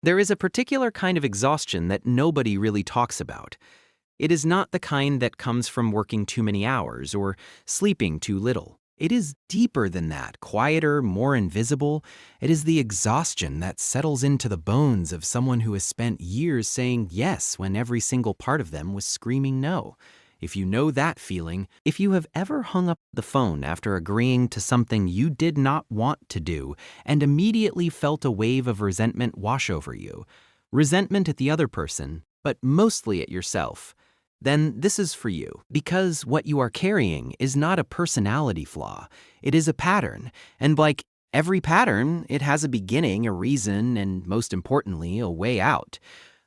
There is a particular kind of exhaustion that nobody really talks about. It is not the kind that comes from working too many hours or sleeping too little. It is deeper than that, quieter, more invisible. It is the exhaustion that settles into the bones of someone who has spent years saying yes when every single part of them was screaming no. If you know that feeling, if you have ever hung up the phone after agreeing to something you did not want to do and immediately felt a wave of resentment wash over you, resentment at the other person, but mostly at yourself, then this is for you, because what you are carrying is not a personality flaw. It is a pattern, and like every pattern, it has a beginning, a reason, and most importantly, a way out.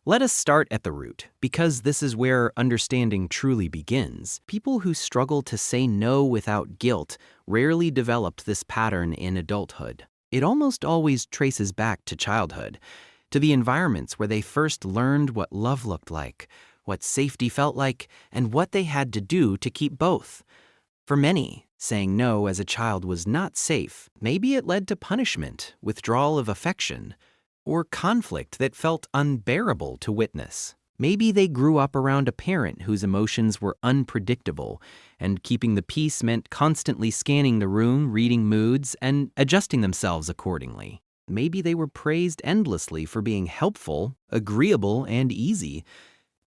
Let us start at the root, because this is where understanding truly begins. People who struggle to say no without guilt rarely develop this pattern in adulthood. It almost always traces back to childhood, to the environments where they first learned what love looked like, what safety felt like, and what they had to do to keep both. For many, saying no as a child was not safe. Maybe it led to punishment, withdrawal of affection, or conflict that felt unbearable to witness. Maybe they grew up around a parent whose emotions were unpredictable, and keeping the peace meant constantly scanning the room, reading moods, and adjusting themselves accordingly. Maybe they were praised endlessly for being helpful, agreeable, and easy.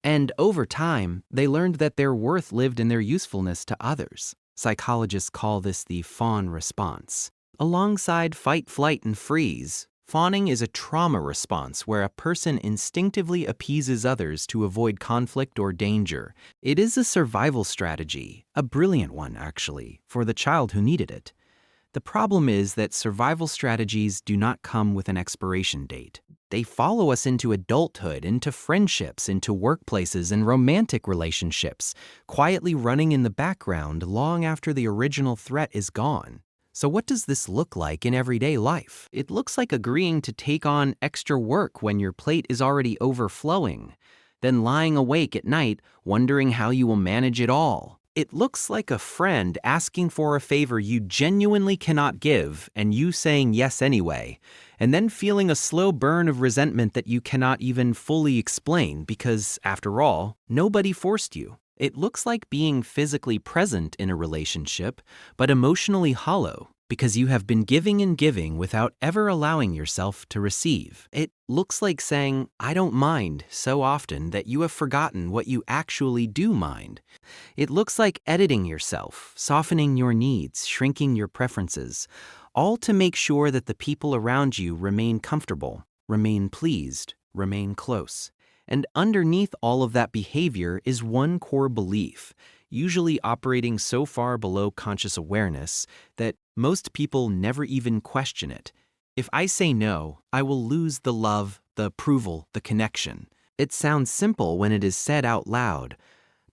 And over time, they learned that their worth lived in their usefulness to others. Psychologists call this the fawn response. Alongside fight, flight, and freeze, fawning is a trauma response where a person instinctively appeases others to avoid conflict or danger. It is a survival strategy, a brilliant one actually, for the child who needed it. The problem is that survival strategies do not come with an expiration date. They follow us into adulthood, into friendships, into workplaces, and romantic relationships, quietly running in the background long after the original threat is gone. So what does this look like in everyday life? It looks like agreeing to take on extra work when your plate is already overflowing, then lying awake at night wondering how you will manage it all. It looks like a friend asking for a favor you genuinely cannot give and you saying yes anyway, and then feeling a slow burn of resentment that you cannot even fully explain because, after all, nobody forced you. It looks like being physically present in a relationship, but emotionally hollow, because you have been giving and giving without ever allowing yourself to receive. It looks like saying, "I don't mind," so often that you have forgotten what you actually do mind. It looks like editing yourself, softening your needs, shrinking your preferences, all to make sure that the people around you remain comfortable, remain pleased, remain close. And underneath all of that behavior is one core belief, usually operating so far below conscious awareness that most people never even question it. If I say no, I will lose the love, the approval, the connection. It sounds simple when it is said out loud,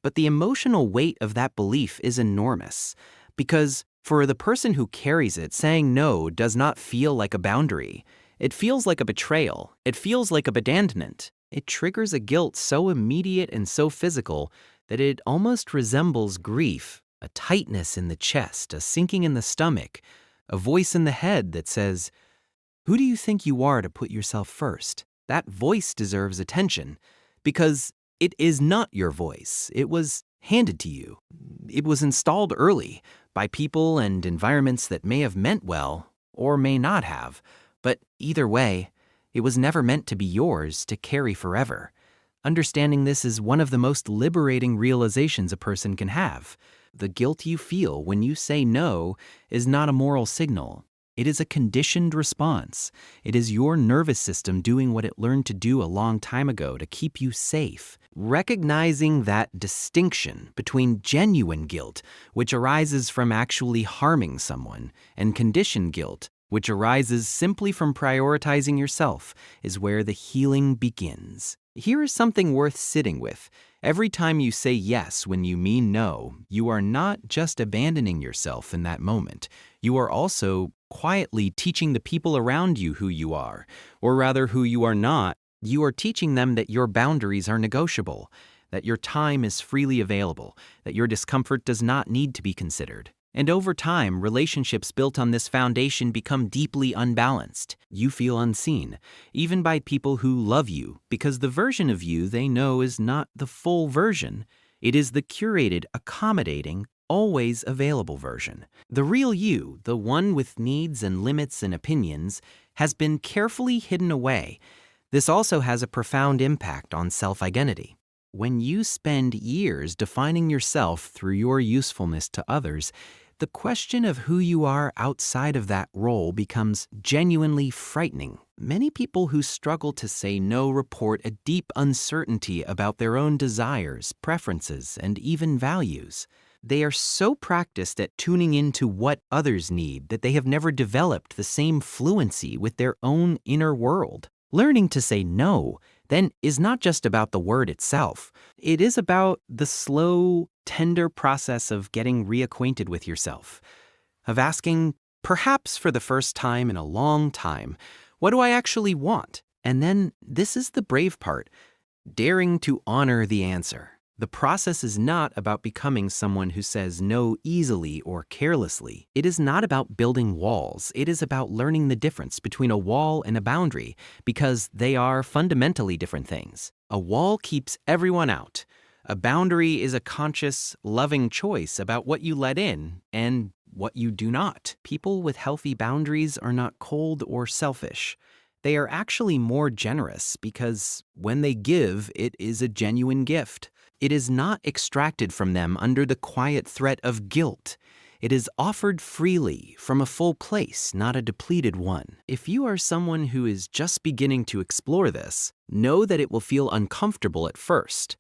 but the emotional weight of that belief is enormous, because for the person who carries it, saying no does not feel like a boundary. It feels like a betrayal. It feels like abandonment. It triggers a guilt so immediate and so physical that it almost resembles grief, a tightness in the chest, a sinking in the stomach, a voice in the head that says, "Who do you think you are to put yourself first?" That voice deserves attention because it is not your voice. It was handed to you. It was installed early by people and environments that may have meant well or may not have, but either way, it was never meant to be yours to carry forever. Understanding this is one of the most liberating realizations a person can have. The guilt you feel when you say no is not a moral signal. It is a conditioned response. It is your nervous system doing what it learned to do a long time ago to keep you safe. Recognizing that distinction between genuine guilt, which arises from actually harming someone, and conditioned guilt, which arises simply from prioritizing yourself, is where the healing begins. Here is something worth sitting with. Every time you say yes when you mean no, you are not just abandoning yourself in that moment. You are also quietly teaching the people around you who you are, or rather who you are not. You are teaching them that your boundaries are negotiable, that your time is freely available, that your discomfort does not need to be considered. And over time, relationships built on this foundation become deeply unbalanced. You feel unseen, even by people who love you, because the version of you they know is not the full version. It is the curated, accommodating, always available version. The real you, the one with needs and limits and opinions, has been carefully hidden away. This also has a profound impact on self-identity. When you spend years defining yourself through your usefulness to others, the question of who you are outside of that role becomes genuinely frightening. Many people who struggle to say no report a deep uncertainty about their own desires, preferences, and even values. They are so practiced at tuning into what others need that they have never developed the same fluency with their own inner world. Learning to say no, then, is not just about the word itself. It is about the slow, tender process of getting reacquainted with yourself, of asking, perhaps for the first time in a long time, what do I actually want? And then, this is the brave part, daring to honor the answer. The process is not about becoming someone who says no easily or carelessly. It is not about building walls. It is about learning the difference between a wall and a boundary, because they are fundamentally different things. A wall keeps everyone out. A boundary is a conscious, loving choice about what you let in and what you do not. People with healthy boundaries are not cold or selfish. They are actually more generous because when they give, it is a genuine gift. It is not extracted from them under the quiet threat of guilt. It is offered freely from a full place, not a depleted one. If you are someone who is just beginning to explore this, know that it will feel uncomfortable at first.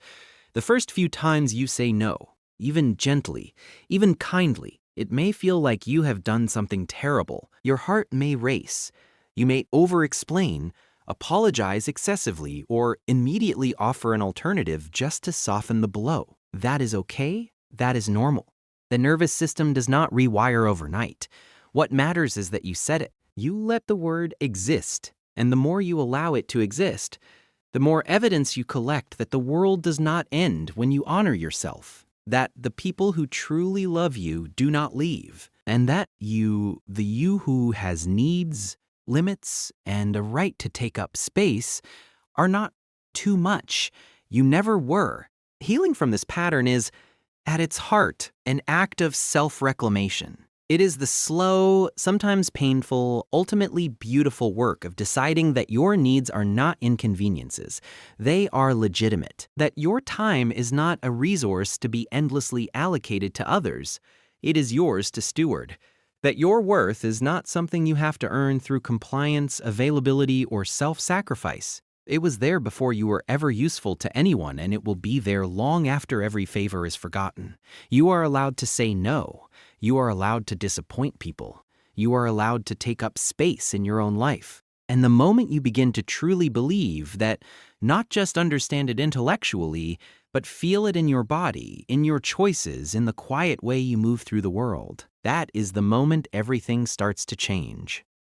The first few times you say no, even gently, even kindly, it may feel like you have done something terrible. Your heart may race. You may over-explain, apologize excessively, or immediately offer an alternative just to soften the blow. That is okay. That is normal. The nervous system does not rewire overnight. What matters is that you said it. You let the word exist, and the more you allow it to exist, the more evidence you collect that the world does not end when you honor yourself, that the people who truly love you do not leave, and that you, the you who has needs, limits, and a right to take up space, are not too much. You never were. Healing from this pattern is, at its heart, an act of self-reclamation. It is the slow, sometimes painful, ultimately beautiful work of deciding that your needs are not inconveniences. They are legitimate. That your time is not a resource to be endlessly allocated to others. It is yours to steward. That your worth is not something you have to earn through compliance, availability, or self-sacrifice. It was there before you were ever useful to anyone, and it will be there long after every favor is forgotten. You are allowed to say no. You are allowed to disappoint people. You are allowed to take up space in your own life. And the moment you begin to truly believe that, not just understand it intellectually, but feel it in your body, in your choices, in the quiet way you move through the world, that is the moment everything starts to change.